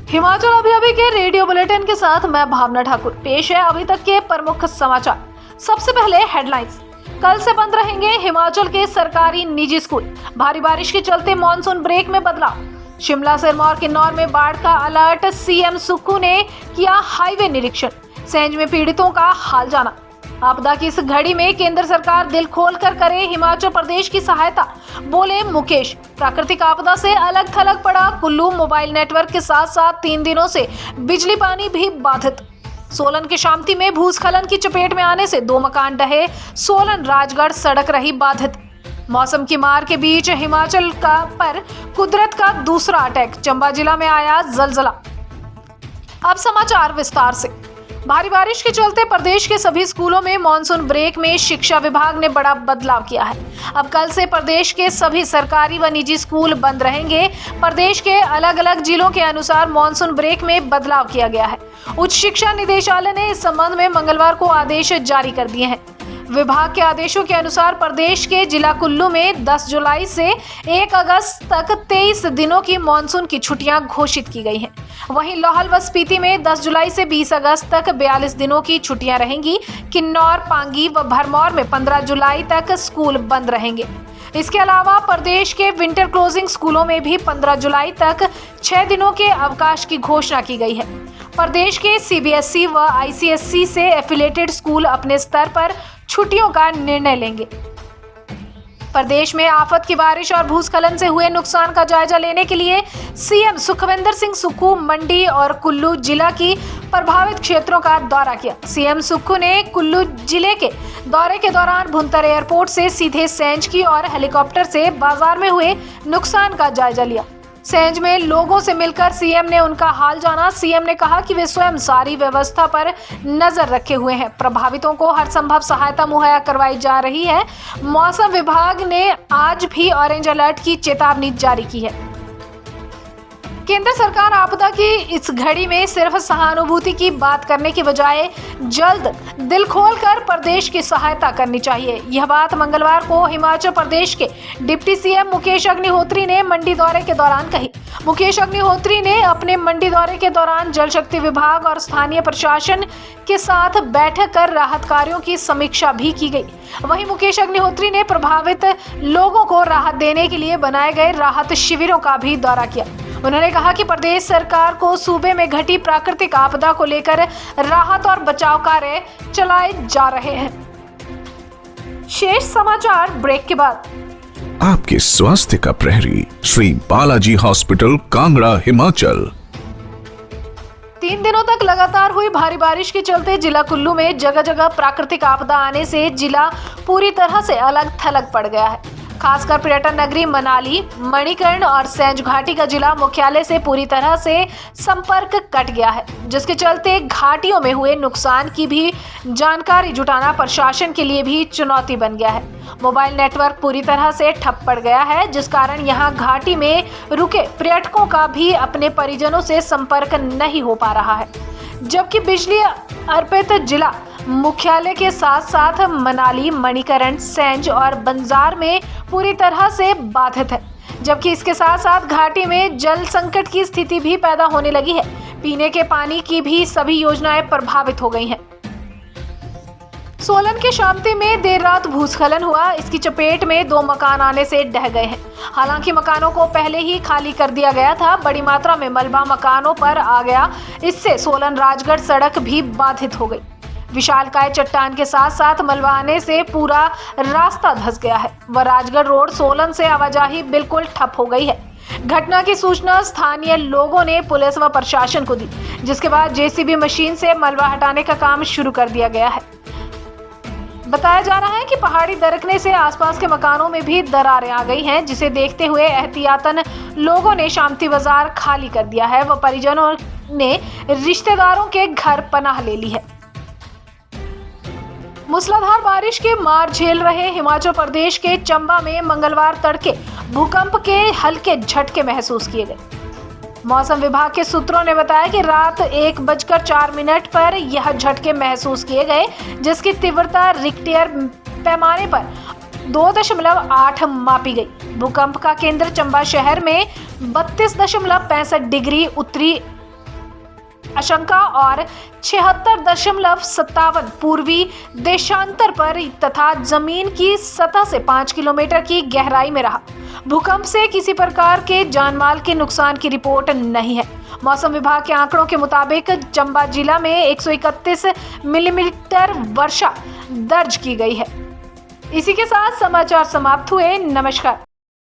हिमाचल अभी के radio bulletin के साथ मैं भावना ठाकुर। पेश है अभी तक के प्रमुख समाचार। सबसे पहले हेडलाइंस। कल से बंद रहेंगे हिमाचल के सरकारी निजी स्कूल। भारी बारिश के चलते मॉनसून ब्रेक में बदलाव। शिमला सिरमौर किन्नौर में बाढ़ का अलर्ट। सीएम सुक्खू ने किया हाईवे निरीक्षण। सेंज में पीड़ितों का हाल जाना। आपदा की इस घड़ी में केंद्र सरकार दिल खोलकर करे हिमाचल प्रदेश की सहायता, बोले मुकेश। प्राकृतिक आपदा से अलग थलग पड़ा कुल्लू। मोबाइल नेटवर्क के साथ साथ 3 दिनों से बिजली पानी भी बाधित। सोलन के शामती में भूस्खलन की चपेट में आने से 2 मकान ढहे। सोलन राजगढ़ सड़क रही बाधित। मौसम की मार के बीच हिमाचल का पर कुदरत का दूसरा अटैक। चंबा जिला में आया जलजला। अब समाचार विस्तार से। भारी बारिश के चलते प्रदेश के सभी स्कूलों में मॉनसून ब्रेक में शिक्षा विभाग ने बड़ा बदलाव किया है। अब कल से प्रदेश के सभी सरकारी व निजी स्कूल बंद रहेंगे। प्रदेश के अलग अलग जिलों के अनुसार मॉनसून ब्रेक में बदलाव किया गया है। उच्च शिक्षा निदेशालय ने इस संबंध में मंगलवार को आदेश जारी कर दिए हैं। विभाग के आदेशों के अनुसार प्रदेश के जिला कुल्लू में 10 जुलाई से 1 अगस्त तक 23 दिनों की मॉनसून की छुट्टियां घोषित की गई हैं। वहीं लाहौल व स्पीति में 10 जुलाई से 20 अगस्त तक 42 दिनों की छुट्टियां रहेंगी। किन्नौर, पांगी व भरमौर में 15 जुलाई तक स्कूल बंद रहेंगे। इसके अलावा प्रदेश के विंटर क्लोजिंग स्कूलों में भी 15 जुलाई तक 6 दिनों के अवकाश की घोषणा की गई है। प्रदेश के सीबीएसई व आईसीएसई से एफिलिएटेड स्कूल अपने स्तर पर छुट्टियों का निर्णय लेंगे। प्रदेश में आफत की बारिश और भूस्खलन से हुए नुकसान का जायजा लेने के लिए सीएम सुखविंदर सिंह सुक्खू मंडी और कुल्लू जिला की प्रभावित क्षेत्रों का दौरा किया। सीएम सुक्खू ने कुल्लू जिले के दौरे के दौरान भुंतर एयरपोर्ट से सीधे सेंज की और हेलीकॉप्टर से बाजार में हुए नुकसान का जायजा लिया। सेंज में लोगों से मिलकर सीएम ने उनका हाल जाना। सीएम ने कहा कि वे स्वयं सारी व्यवस्था पर नजर रखे हुए हैं। प्रभावितों को हर संभव सहायता मुहैया करवाई जा रही है। मौसम विभाग ने आज भी ऑरेंज अलर्ट की चेतावनी जारी की है। केंद्र सरकार आपदा की इस घड़ी में सिर्फ सहानुभूति की बात करने की बजाय जल्द दिल खोलकर प्रदेश की सहायता करनी चाहिए। यह बात मंगलवार को हिमाचल प्रदेश के डिप्टी सीएम मुकेश अग्निहोत्री ने मंडी दौरे के दौरान कही। मुकेश अग्निहोत्री ने अपने मंडी दौरे के दौरान जल शक्ति विभाग और स्थानीय प्रशासन के साथ बैठक कर राहत कार्यों की समीक्षा भी की गई। वहीं मुकेश अग्निहोत्री ने प्रभावित लोगों को राहत देने के लिए बनाए गए राहत शिविरों का भी दौरा किया। उन्होंने कहा कि प्रदेश सरकार को सूबे में घटी प्राकृतिक आपदा को लेकर राहत और बचाव कार्य चलाए जा रहे हैं। शेष समाचार ब्रेक के बाद। आपके स्वास्थ्य का प्रहरी श्री बालाजी हॉस्पिटल, कांगड़ा, हिमाचल। 3 दिनों तक लगातार हुई भारी बारिश के चलते जिला कुल्लू में जगह जगह प्राकृतिक आपदा आने से जिला पूरी तरह से अलग थलग पड़ गया है। खासकर पर्यटन नगरी मनाली, मणिकर्ण और सेंज घाटी का जिला मुख्यालय से पूरी तरह से संपर्क कट गया है, जिसके चलते घाटियों में हुए नुकसान की भी जानकारी जुटाना प्रशासन के लिए भी चुनौती बन गया है। मोबाइल नेटवर्क पूरी तरह से ठप पड़ गया है, जिस कारण यहां घाटी में रुके पर्यटकों का भी अपने परिजनों से संपर्क नहीं हो पा रहा है। जबकि बिजली अर्पित जिला मुख्यालय के साथ साथ मनाली, मणिकर्ण, सेंज और बंजार में पूरी तरह से बाधित है। जबकि इसके साथ साथ घाटी में जल संकट की स्थिति भी पैदा होने लगी है। पीने के पानी की भी सभी योजनाएं प्रभावित हो गई हैं। सोलन के शामती में देर रात भूस्खलन हुआ। इसकी चपेट में 2 मकान आने से ढह गए हैं। हालांकि मकानों को पहले ही खाली कर दिया गया था। बड़ी मात्रा में मलबा मकानों पर आ गया। इससे सोलन राजगढ़ सड़क भी बाधित हो गई। विशालकाय चट्टान के साथ साथ मलबा आने से पूरा रास्ता धंस गया है व राजगढ़ रोड सोलन से आवाजाही बिल्कुल ठप हो गई है। घटना की सूचना स्थानीय लोगों ने पुलिस व प्रशासन को दी, जिसके बाद जेसीबी मशीन से मलबा हटाने का काम शुरू कर दिया गया है। बताया जा रहा है कि पहाड़ी दरकने से आसपास के मकानों में भी दरारें आ गई हैं, जिसे देखते हुए एहतियातन लोगों ने शामती बाजार खाली कर दिया है व परिजनों ने रिश्तेदारों के घर पनाह ले ली है। मूसलाधार बारिश के मार झेल रहे हिमाचल प्रदेश के चंबा में मंगलवार तड़के भूकंप के हल्के झटके महसूस किए गए। मौसम विभाग के सूत्रों ने बताया कि रात 1:04 पर यह झटके महसूस किए गए, जिसकी तीव्रता रिक्टर पैमाने पर 2.8 मापी गई। भूकंप का केंद्र चंबा शहर में 32.65 डिग्री उत्तरी आशंका और 76.57 पूर्वी देशांतर पर तथा जमीन की सतह से 5 किलोमीटर की गहराई में रहा। भूकंप से किसी प्रकार के जानमाल के नुकसान की रिपोर्ट नहीं है। मौसम विभाग के आंकड़ों के मुताबिक चंबा जिला में 131 मिलीमीटर वर्षा दर्ज की गई है। इसी के साथ समाचार समाप्त हुए। नमस्कार।